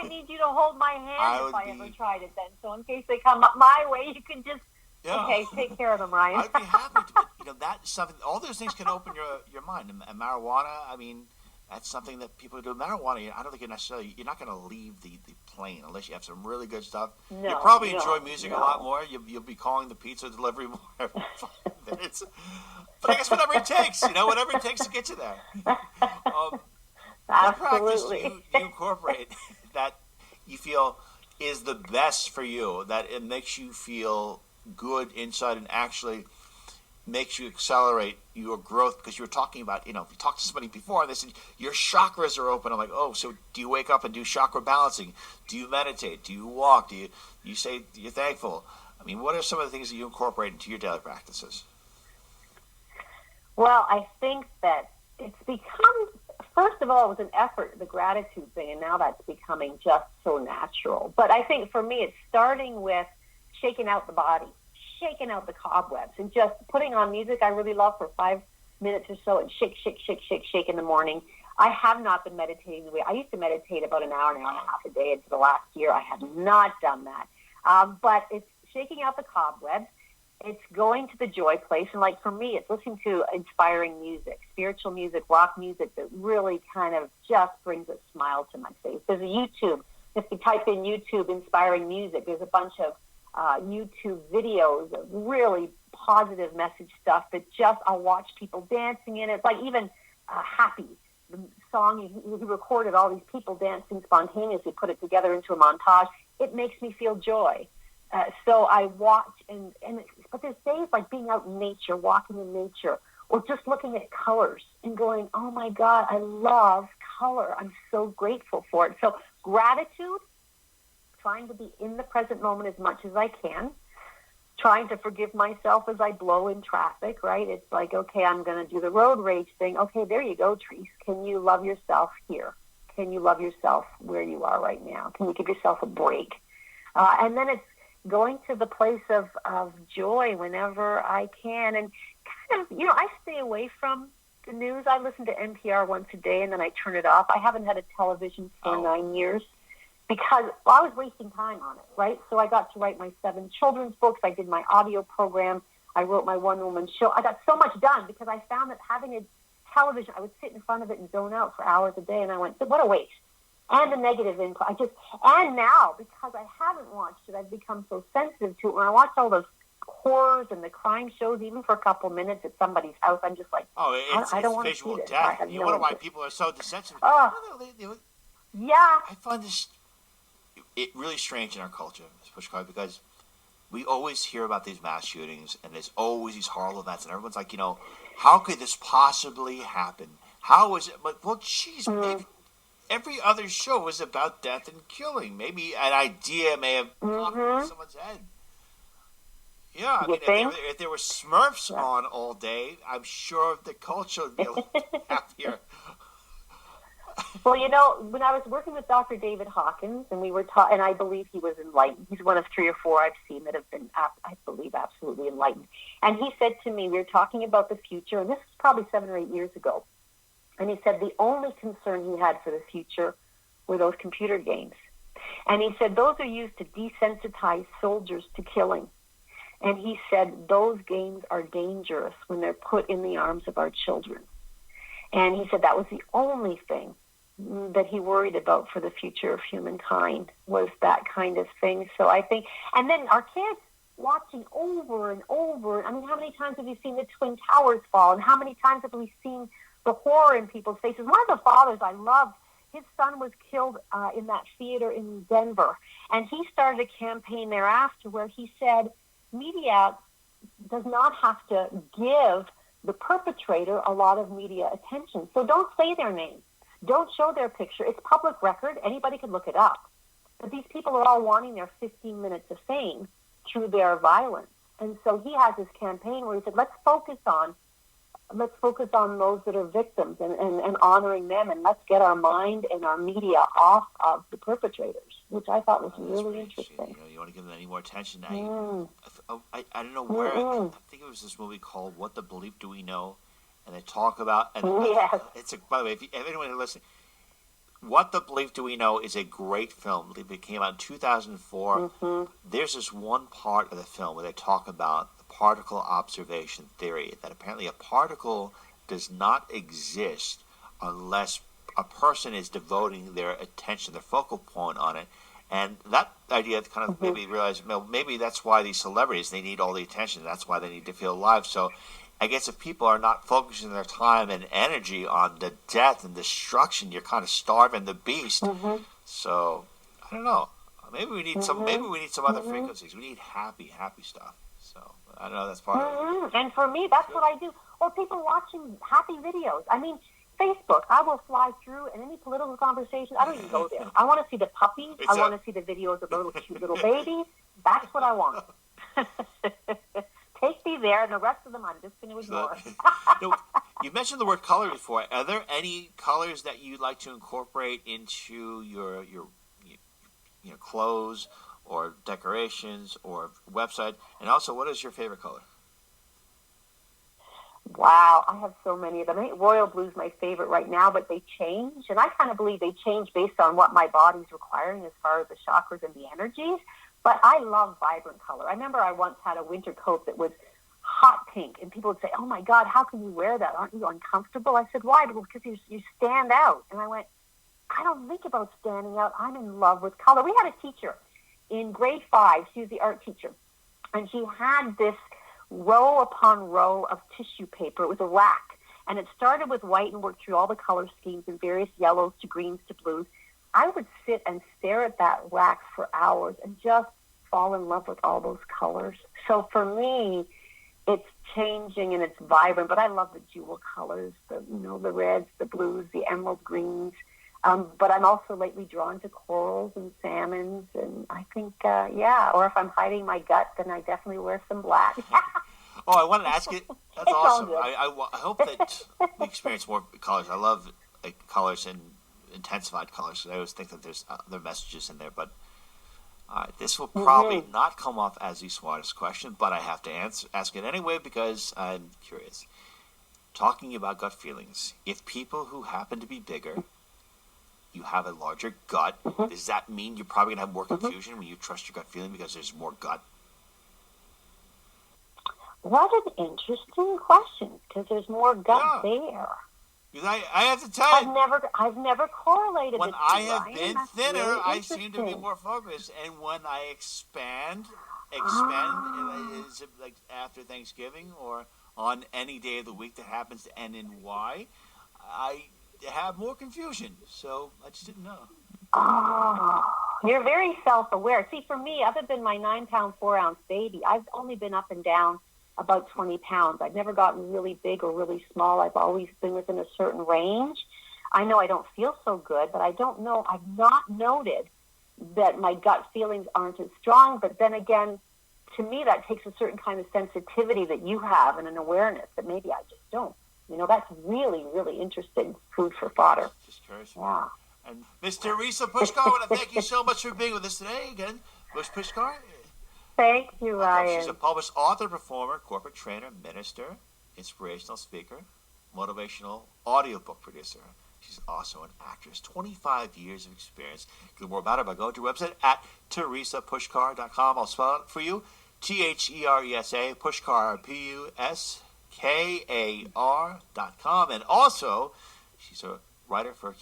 need you to hold my hand if I ever tried it then. So in case they come up my way, you can just. Yeah. Okay, take care of them, Ryan. I'd be happy to, but that's something. All those things can open your mind. And marijuana, I mean, that's something that people do. Marijuana, I don't think you're not going to leave the plane unless you have some really good stuff. No, you'll probably enjoy music a lot more. You'll be calling the pizza delivery more every 5 minutes. But I guess whatever it takes, whatever it takes to get you there. What practice do you incorporate that you feel is the best for you, that it makes you feel good inside and actually makes you accelerate your growth? Because you were talking about, if you talked to somebody before and they said your chakras are open, I'm like, oh, so do you wake up and do chakra balancing? Do you meditate? Do you walk? Do you say you're thankful? I mean, what are some of the things that you incorporate into your daily practices? Well, I think that it's become, first of all, it was an effort, the gratitude thing, and now that's becoming just so natural. But I think for me, it's starting with shaking out the body, shaking out the cobwebs, and just putting on music I really love for 5 minutes or so, and shake in the morning. I have not been meditating the way I used to meditate about an hour and a half a day. Into the last year, I have not done that. But it's shaking out the cobwebs. It's going to the joy place. And like for me, it's listening to inspiring music, spiritual music, rock music that really kind of just brings a smile to my face. There's a YouTube If you type in YouTube inspiring music, there's a bunch of YouTube videos of really positive message stuff that just, I'll watch people dancing in it. It's like even Happy, the song, he recorded all these people dancing spontaneously, put it together into a montage. It makes me feel joy. So I watch, but there's days like being out in nature, walking in nature, or just looking at colors and going, oh my God, I love color. I'm so grateful for it. So gratitude, trying to be in the present moment as much as I can, trying to forgive myself as I blow in traffic, right? It's like, okay, I'm going to do the road rage thing. Okay, there you go, Therese. Can you love yourself here? Can you love yourself where you are right now? Can you give yourself a break? And then it's going to the place of joy whenever I can. And kind of, I stay away from the news. I listen to NPR once a day, and then I turn it off. I haven't had a television for 9 years because I was wasting time on it, right? So I got to write my 7 children's books. I did my audio program. I wrote my one-woman show. I got so much done because I found that having a television, I would sit in front of it and zone out for hours a day, and I went, what a waste. And the negative input. And now, because I haven't watched it, I've become so sensitive to it. When I watch all those horrors and the crime shows, even for a couple minutes at somebody's house, I'm just like, I don't want to see this. Death. You wonder why people are so desensitive. Yeah. I find this really strange in our culture, Ms. Puskar, because we always hear about these mass shootings, and there's always these horrible events, and everyone's like, how could this possibly happen? How is it? But, well, geez, maybe every other show is about death and killing. Maybe an idea may have popped into someone's head. Yeah, I mean, if there were Smurfs on all day, I'm sure the culture would be a little happier. Well, when I was working with Dr. David Hawkins, and we were and I believe he was enlightened. He's one of 3 or 4 I've seen that have been, I believe, absolutely enlightened. And he said to me, we were talking about the future, and this was probably 7 or 8 years ago. And he said the only concern he had for the future were those computer games. And he said those are used to desensitize soldiers to killing. And he said those games are dangerous when they're put in the arms of our children. And he said that was the only thing that he worried about for the future of humankind was that kind of thing. So I think, and then our kids watching over and over. I mean, how many times have you seen the Twin Towers fall? And how many times have we seen the horror in people's faces? One of the fathers I loved, his son was killed in that theater in Denver. And he started a campaign thereafter where he said media does not have to give the perpetrator a lot of media attention. So don't say their name. Don't show their picture. It's public record. Anybody can look it up. But these people are all wanting their 15 minutes of fame through their violence. And so he has this campaign where he said, let's focus on those that are victims and honoring them, and let's get our mind and our media off of the perpetrators, which I thought was really interesting. You want to give them any more attention? I don't know where. I think it was this movie called What the Bleep Do We Know? And they talk about, and it's by the way, if anyone is listening, What the Bleep Do We Know is a great film. It came out in 2004. There's this one part of the film where they talk about the particle observation theory, that apparently a particle does not exist unless a person is devoting their attention, their focal point on it. And that idea kind of made me realize, maybe that's why these celebrities, they need all the attention. That's why they need to feel alive. So I guess if people are not focusing their time and energy on the death and destruction, you're kind of starving the beast. So I don't know. Maybe we need some. Maybe we need some other frequencies. We need happy stuff. So I don't know. That's part of it. And for me, that's what I do. Or people watching happy videos. I mean, Facebook. I will fly through, and any political conversation, I don't even go there. I want to see the puppies. I want to see the videos of little cute little babies. That's what I want. Take me there, and the rest of them I'm just going to ignore. You mentioned the word color before. Are there any colors that you'd like to incorporate into your clothes or decorations or website? And also, what is your favorite color? Wow, I have so many of them. I think royal blue is my favorite right now, but they change. And I kind of believe they change based on what my body's requiring as far as the chakras and the energies. But I love vibrant color. I remember I once had a winter coat that was hot pink, and people would say, oh, my God, how can you wear that? Aren't you uncomfortable? I said, why? Because you stand out. And I went, I don't think about standing out. I'm in love with color. We had a teacher in grade 5. She was the art teacher. And she had this row upon row of tissue paper. It was a rack. And it started with white and worked through all the color schemes and various yellows to greens to blues. I would sit and stare at that rack for hours and just fall in love with all those colors. So for me, it's changing and it's vibrant, but I love the jewel colors, the reds, the blues, the emerald greens. But I'm also lately drawn to corals and salmons, and I think, or if I'm hiding my gut, then I definitely wear some black. Oh, I wanted to ask you. That's It's awesome. all good. I hope that we experience more colors. I love colors and intensified colors. I always think that there's other messages in there. But this will probably not come off as the smartest question, but I have to ask it anyway because I'm curious. Talking about gut feelings, if people who happen to be bigger, you have a larger gut, does that mean you're probably going to have more confusion when you trust your gut feeling because there's more gut? What an interesting question, because there's more gut there. Because I have to tell you, I've never correlated when it. I have Ryan. been That's thinner, really I seem to be more focused, and when I expand, is it like after Thanksgiving or on any day of the week that happens to end in Y, I have more confusion. So I just didn't know. Oh, you're very self-aware. See, for me, other than my 9-pound, 4-ounce baby, I've only been up and down about 20 pounds. I've never gotten really big or really small. I've always been within a certain range. I know I don't feel so good, but I've not noted that my gut feelings aren't as strong. But then again, to me, that takes a certain kind of sensitivity that you have and an awareness that maybe I just don't. That's really, really interesting food for fodder. Just curious. Yeah. And Miss Theresa Puskar, I want to thank you so much for being with us today. Again, Miss Puskar. Thank you, Ryan. She's a published author, performer, corporate trainer, minister, inspirational speaker, motivational audiobook producer. She's also an actress. 25 years of experience. Get more about her by going to her website at theresapuskar.com. I'll spell it for you. THERESA, Puskar, PUSKAR.com. And also, she's a writer for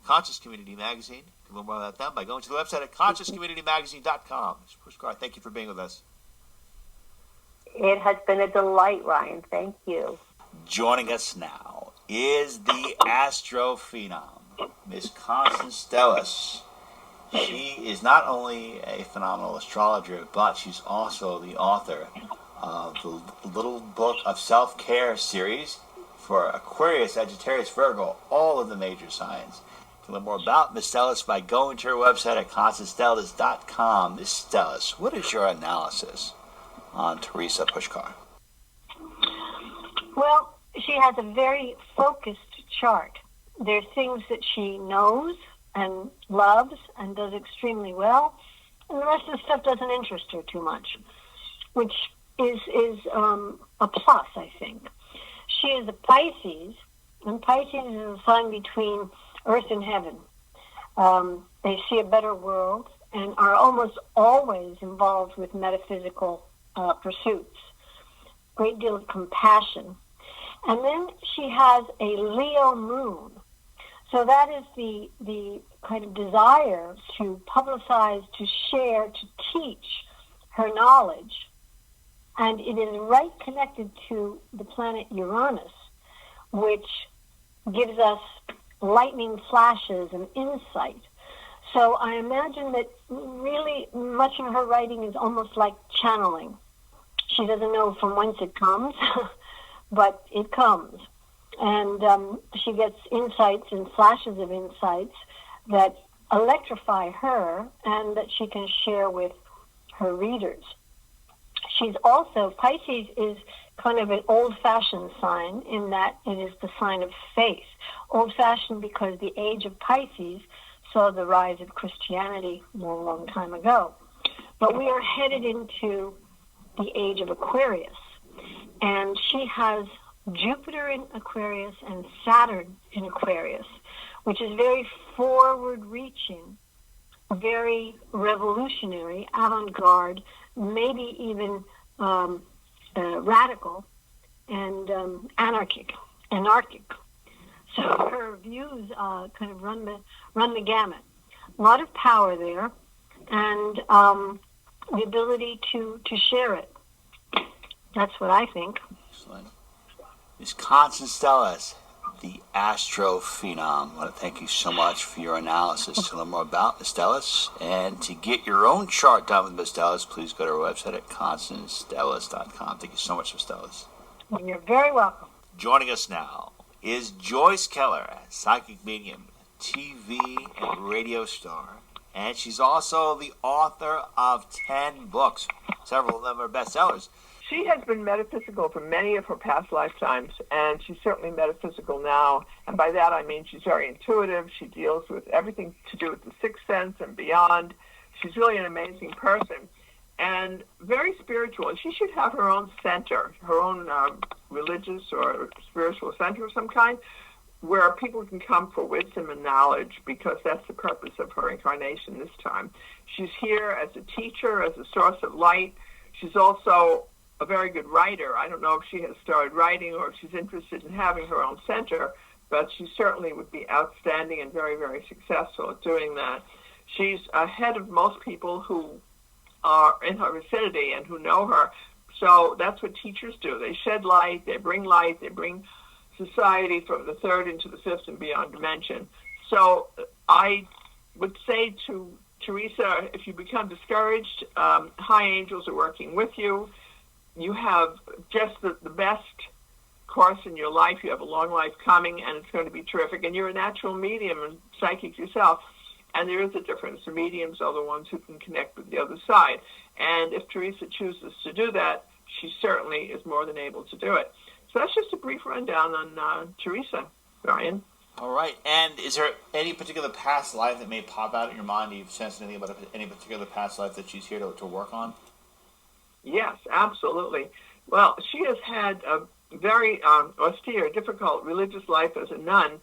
Conscious Community Magazine. You can learn more about them by going to the website at consciouscommunitymagazine.com. Ms. Puskar, thank you for being with us. It has been a delight, Ryan. Thank you. Joining us now is the astro phenom, Miss Constance Stellis. She is not only a phenomenal astrologer, but she's also the author of the Little Book of Self-Care series for Aquarius, Sagittarius, Virgo, all of the major signs. You can learn more about Miss Stellis by going to her website at constancestellis.com. Miss Stellis, what is your analysis on Theresa Puskar? Well, she has a very focused chart. There are things that she knows and loves and does extremely well, and the rest of the stuff doesn't interest her too much, which is a plus, I think. She is a Pisces, and Pisces is a sign between earth and heaven. They see a better world and are almost always involved with metaphysical pursuits. Great deal of compassion. And then she has a Leo moon. So that is the kind of desire to publicize, to share, to teach her knowledge. And it is right connected to the planet Uranus, which gives us lightning flashes and insight. So I imagine that really much of her writing is almost like channeling. She doesn't know from whence it comes, but it comes. And she gets insights and flashes of insights that electrify her and that she can share with her readers. She's also, Pisces is kind of an old-fashioned sign in that it is the sign of faith. Old-fashioned because the age of Pisces saw the rise of Christianity a long time ago. But we are headed into the age of Aquarius. And she has Jupiter in Aquarius and Saturn in Aquarius, which is very forward-reaching, very revolutionary, avant-garde, maybe even radical and anarchic. So her views kind of run the gamut. A lot of power there, and the ability to share it. That's what I think. Excellent. Ms. Constance Stellis, the Astro Phenom. I want to thank you so much for your analysis. To learn more about Ms. Stellis and to get your own chart done with Ms. Stellis, please go to our website at constancestellis.com. Thank you so much, Ms. Stellis. You're very welcome. Joining us now is Joyce Keller, psychic medium, TV and radio star, and she's also the author of 10 books. Several of them are bestsellers. She has been metaphysical for many of her past lifetimes, and she's certainly metaphysical now. And by that I mean she's very intuitive. She deals with everything to do with the sixth sense and beyond. She's really an amazing person and very spiritual. She should have her own center, her own religious or spiritual center of some kind, where people can come for wisdom and knowledge, because that's the purpose of her incarnation this time. She's here as a teacher, as a source of light. She's also a very good writer. I don't know if she has started writing or if she's interested in having her own center, but she certainly would be outstanding and very, very successful at doing that. She's ahead of most people who are in her vicinity and who know her. So that's what teachers do. They shed light, they bring society from the third into the fifth and beyond dimension. So I would say to Theresa, if you become discouraged, high angels are working with you. You have just the best course in your life. You have a long life coming, and it's going to be terrific. And you're a natural medium and psychic yourself. And there is a difference. The mediums are the ones who can connect with the other side. And if Theresa chooses to do that, she certainly is more than able to do it. So that's just a brief rundown on Theresa, Ryan. All right. And is there any particular past life that may pop out in your mind? Do you sense anything about any particular past life that she's here to work on? Yes, absolutely. Well, she has had a very austere, difficult religious life as a nun.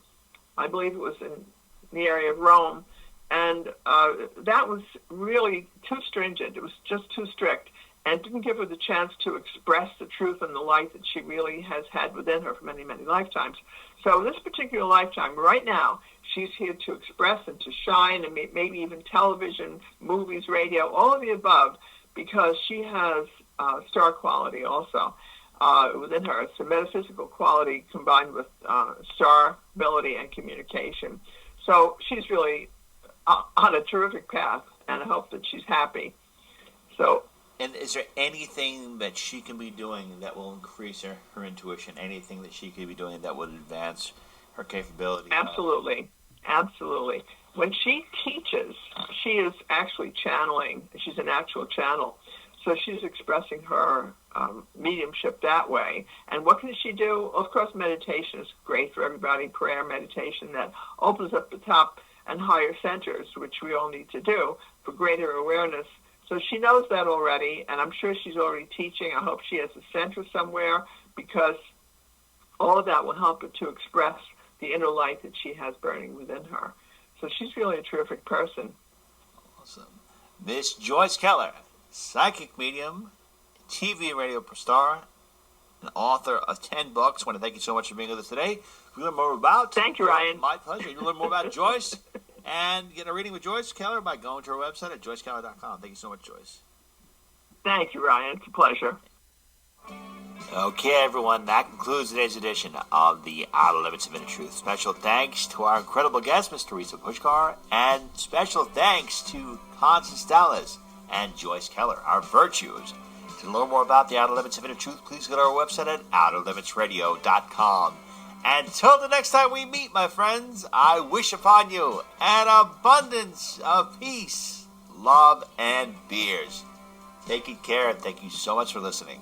I believe it was in the area of Rome. And that was really too stringent. It was just too strict, and didn't give her the chance to express the truth and the light that she really has had within her for many, many lifetimes. So this particular lifetime, right now, she's here to express and to shine, and maybe even television, movies, radio, all of the above, because she has star quality also within her. It's a metaphysical quality combined with star ability and communication. So she's really on a terrific path, and I hope that she's happy. So, and is there anything that she can be doing that will increase her intuition? Anything that she could be doing that would advance her capability? Absolutely. Absolutely. When she teaches, she is actually channeling. She's a natural channel. So she's expressing her mediumship that way. And what can she do? Of course, meditation is great for everybody. Prayer, meditation, that opens up the top and higher centers, which we all need to do for greater awareness. So she knows that already, and I'm sure she's already teaching. I hope she has a center somewhere, because all of that will help her to express the inner light that she has burning within her. So she's really a terrific person. Awesome. Miss Joyce Keller, psychic medium, TV and radio star, an author of 10 books. I want to thank you so much for being with us today. We learn more about... Thank you, Ryan. My pleasure. You learn more about Joyce and get a reading with Joyce Keller by going to her website at joycekeller.com. Thank you so much, Joyce. Thank you, Ryan. It's a pleasure. Okay, everyone, that concludes today's edition of the Outer Limits of Inner Truth. Special thanks to our incredible guest, Ms. Theresa Puskar, and special thanks to Constance Stellis and Joyce Keller, our virtues. To learn more about the Outer Limits of Inner Truth, please go to our website at outerlimitsradio.com. Until the next time we meet, my friends, I wish upon you an abundance of peace, love, and beers. Take good care, and thank you so much for listening.